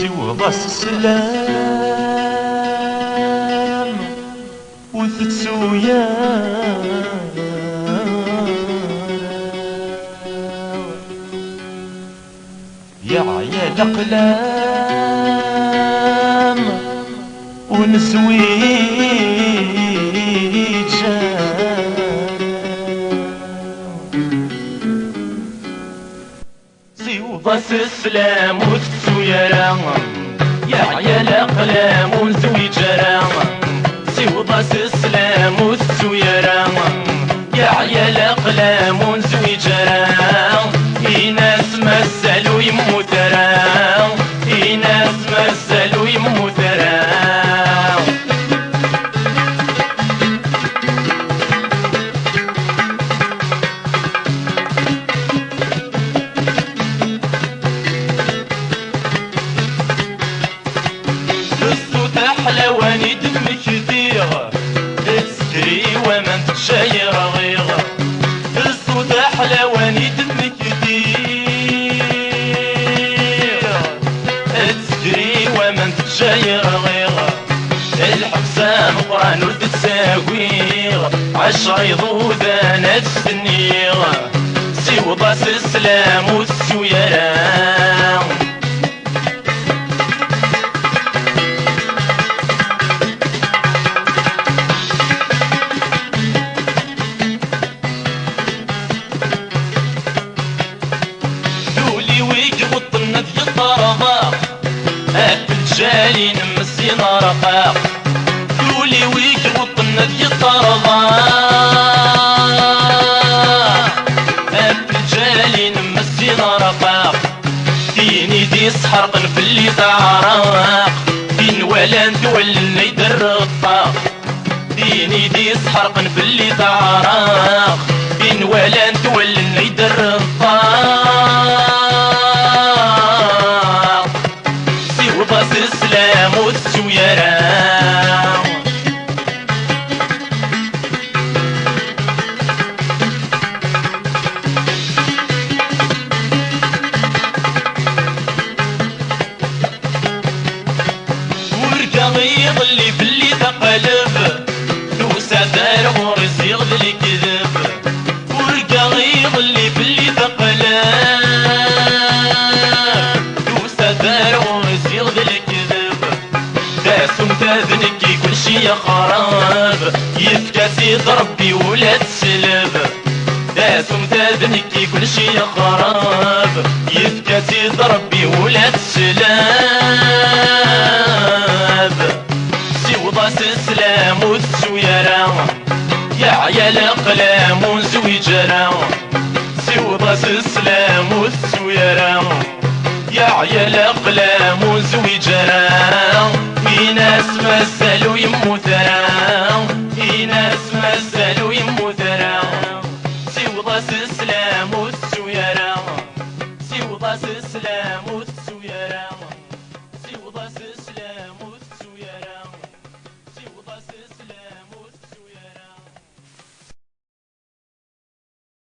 سوى السلام وثتسو يا عيال أقلام ونسويت سيوضا السلام وثتسو يا عيال أقلام ونسويت سيوضا السلام وثتسو يا عيال أقلام ونسويت ناس مسلو يمو ترى ناس مسلو يمو ترى الصوت أحلى واني دمك ديغ تسكري وما تشاير غيغ الصوت أحلى واني دمك جاير غيغ الحبسة مقران وتتساويغ عشر يضوذا نتسنيغ سيوضا السلام والسويران دولي ويك غطنا دي الطرغاق جالي نمسينا رقاق دولي ويك وطنا دي الطرغاق جالي نمسينا رقاق ديني دي سحرق في اللي تعراق دين ولا ندولنا يدر الطاق ديني دي سحرق في اللي تعراق دين ولا ندولنا يدر الطاق السلام والسويران ورقا يغلي في اللي تقلب نوسا دار غورز يغلي كذب ورقا يغلي في اللي تقلب نوسا دار غورز يغلي تذنكي كل شي خراب يفكى سيد ربي ولا تسلب داسم تذنكي كل شي خراب يفكى سيد ربي ولا تسلب سيوضا السلام والسويران يا عيال أقلام ونزوي جرام سيوضا السلام والسويران يا عيال أقلام ونزوي جرام ناس مسلو يمو ترى